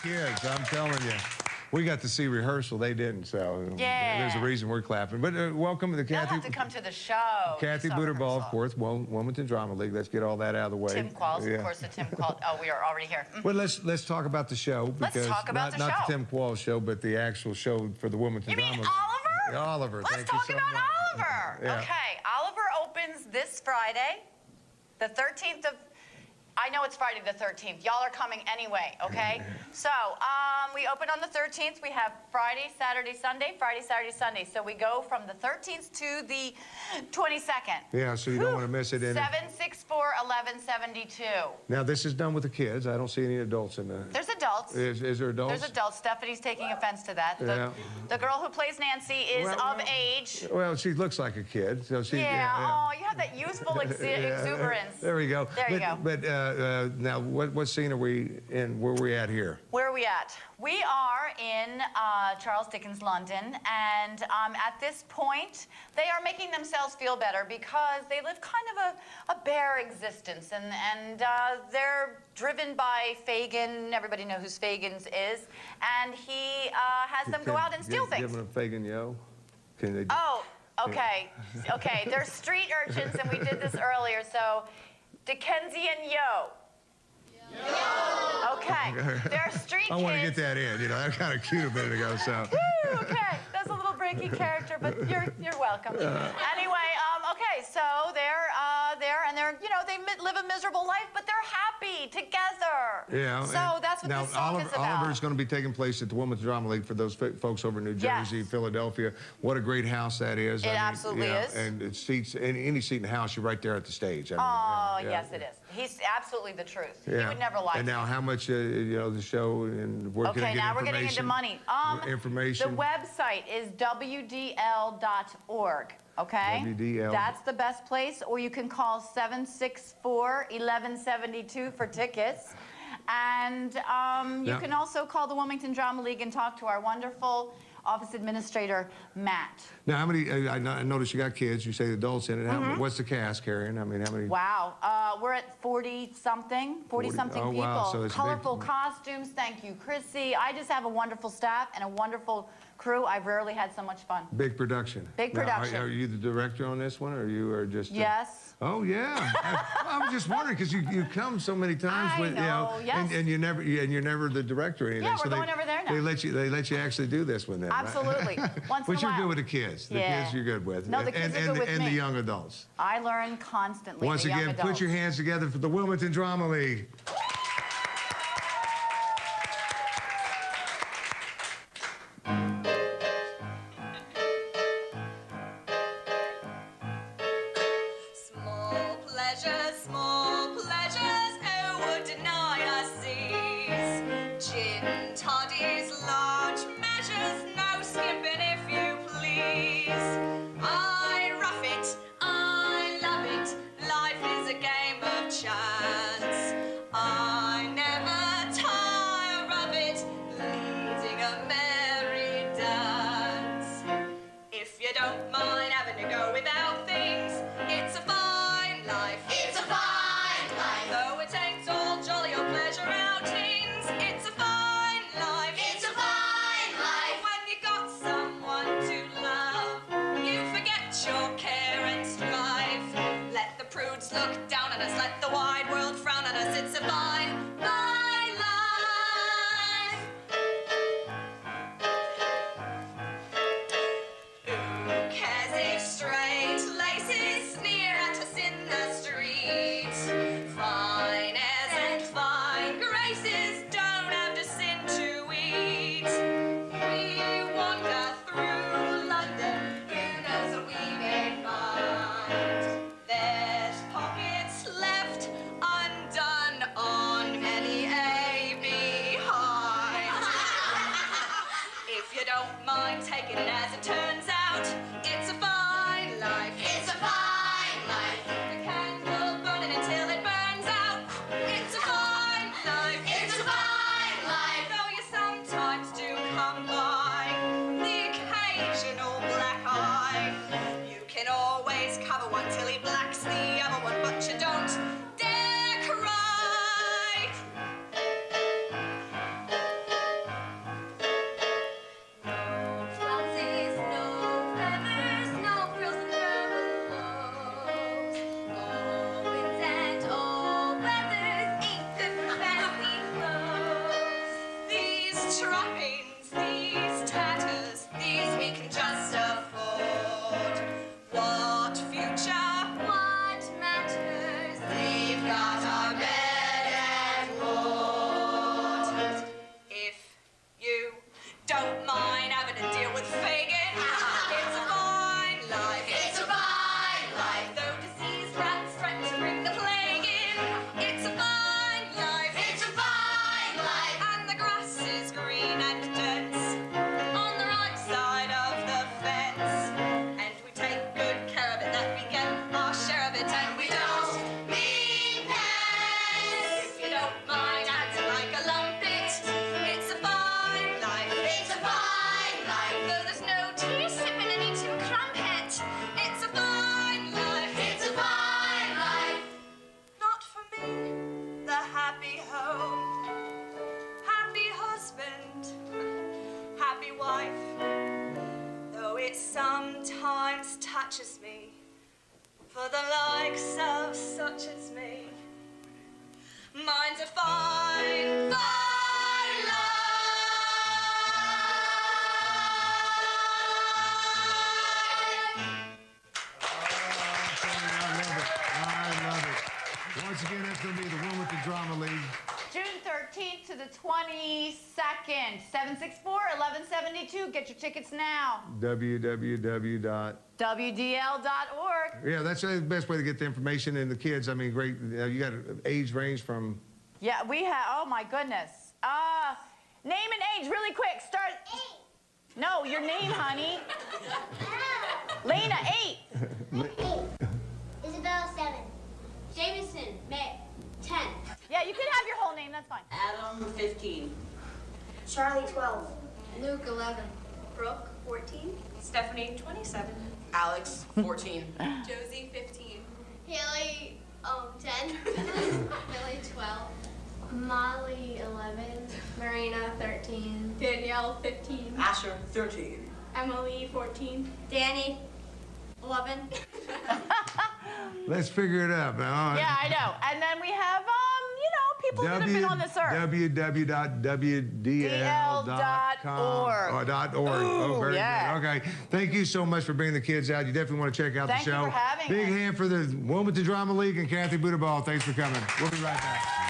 Kids, I'm telling you. We got to see rehearsal. They didn't, so there's a reason we're clapping. But welcome to the Kathy. You'll have to come to the show. Kathy Butterball, of course, Wilmington Drama League. Let's get all that out of the way. Tim Qualls, of course, the Tim Qualls. Oh, we are already here. Well, let's talk about the show. Let's talk about the show. Not the Tim Qualls show, but the actual show for the Wilmington Drama League. You mean Oliver? Oliver. Let's talk about Oliver. Yeah. Okay, Oliver opens this Friday, the 13th of... I know it's Friday the 13th. Y'all are coming anyway, okay? So, we open on the 13th. We have Friday, Saturday, Sunday, Friday, Saturday, Sunday. So we go from the 13th to the 22nd. Yeah, so you don't want to miss it. 764-1172. Now, this is done with the kids. I don't see any adults in the... There's adults. Is there adults? There's adults. Stephanie's taking offense to that. Yeah. The girl who plays Nancy is of age. Well, she looks like a kid. So she, Oh, you have that youthful exuberance. There we go. There you go. But now, what scene are we in? Where are we at here? Where are we at? We are in Charles Dickens' London, and at this point, they are making themselves feel better because they live kind of a bare existence, and they're driven by Fagin. Everybody knows who Fagin is, and he has them go out and steal things. Give them a Fagin yo. Can they? Oh, okay, okay. They're street urchins, and we did this earlier. So, Dickensian yo. Okay, they're street kids. I want to get that in. You know, that kind of cute a minute ago. So. Woo, okay, that's a little breaky character, but you're welcome. Anyway, okay, so they're they live a miserable life, but they're happy together. Yeah. So that's what this song is about. Oliver's going to be taking place at the Wilmington Drama League for those folks over in New Jersey, Philadelphia. What a great house that is. It absolutely is. And it seats any seat in the house. You're right there at the stage. Yes, it is. He's absolutely the truth. He would never lie. And now, how much the show and where can I get now we're getting into money. Information. The website is WDL.org. Okay? WDL. That's the best place, or you can call 764-1172 for tickets. And you can also call the Wilmington Drama League and talk to our wonderful office administrator, Matt. Now, how many, I noticed you got kids, you say adults in it. What's the cast carrying? I mean, how many? Wow, we're at 40-something people. Wow. So it's colorful costumes, thank you, Chrissy. I just have a wonderful staff and a wonderful crew. I've rarely had so much fun. Big production. Big production. Now, are you the director on this one, or you are just... Yes. Oh yeah, I was just wondering because you come so many times I know, yes. and you're never the director or anything. Yeah, we're going over there now. They let you actually do this with them. Absolutely. Right? Once But in a you're while. good with the kids. The kids you're good with. No, the kids are good with me. And the young adults. I learn constantly. Once again, put your hands together for the Wilmington Drama League. Small pleasures, who would deny us these? Gin toddies, large measures, no skimping if you please. I rough it, I love it, life is a game of chance. I never tire of it, leading a merry dance. If you don't mind having to go without things, it's a fine life. It's a fine life. Though it ain't all jolly or pleasure outings, it's a fine life. It's a fine life. When you got someone to love, you forget your care and strife. Let the prudes look down on us, let the wide world frown on us. It's a fine life. Who cares if straight laces sneer at us in the street? Fine airs and fine graces don't have to sin to eat. We wander through London, who knows what we may find? There's pockets left undone on many a behind. If you don't mind taking it as it turns out, it's a fine life. It's a fine life. The candle burning until it burns out. It's a fine life. It's a fine life. Though you sometimes do come by the occasional black eye, you can always cover one till he blacks the other one, but you don't dare cry. these trappings, these tatters, these we can just afford. What future? What matters? We've got our bed and board. If you don't mind having to deal with Fagin, it's a fine life. It's a fine life. Though diseased rats threaten to bring the plague in, it's a fine life. It's a fine life. And the grass is green and dense on the right side of the fence. And we take good care of it that we get our share of it, and we don't mean pence. If you don't mind acting like a lumpet, it's a fine life. It's a fine life. Though there's no tea sipping and eating crumpet, it's a fine life. It's a fine life. Not for me, the happy home, happy husband, happy wife. Though it sometimes touches me, for the likes of such as me, mine's a fine, fine life. I love it. Once again, that's going to be the Wilmington Drama League. June 13th to the 22nd, 764-1172. Get your tickets now. www. WDL.org. Yeah, that's the best way to get the information. And the kids, I mean, great. You got an age range from... Yeah, we have, oh my goodness. Name and age really quick. Start. 8. No, your name, honey. Lena, 8. 8. Isabella, 7. Jameson, May, 10. Yeah, you can have your whole name, that's fine. Adam, 15. Charlie, 12. Luke, 11. Brooke, 14. Stephanie, 27. Alex, 14. Josie, 15. Haley, 10. Haley, 12. Molly, 11. Marina, 13. Danielle, 15. Asher, 13. Emily, 14. Danny, 11. Let's figure it out now. Yeah, I know. And then we have, people that have been on this earth. www.wdl.com. .org. Oh, very yeah. good. Okay. Thank you so much for bringing the kids out. You definitely want to check out Thank the show. you for having Big us. hand for the Wilmington Drama League and Kathy Budaball. Thanks for coming. We'll be right back.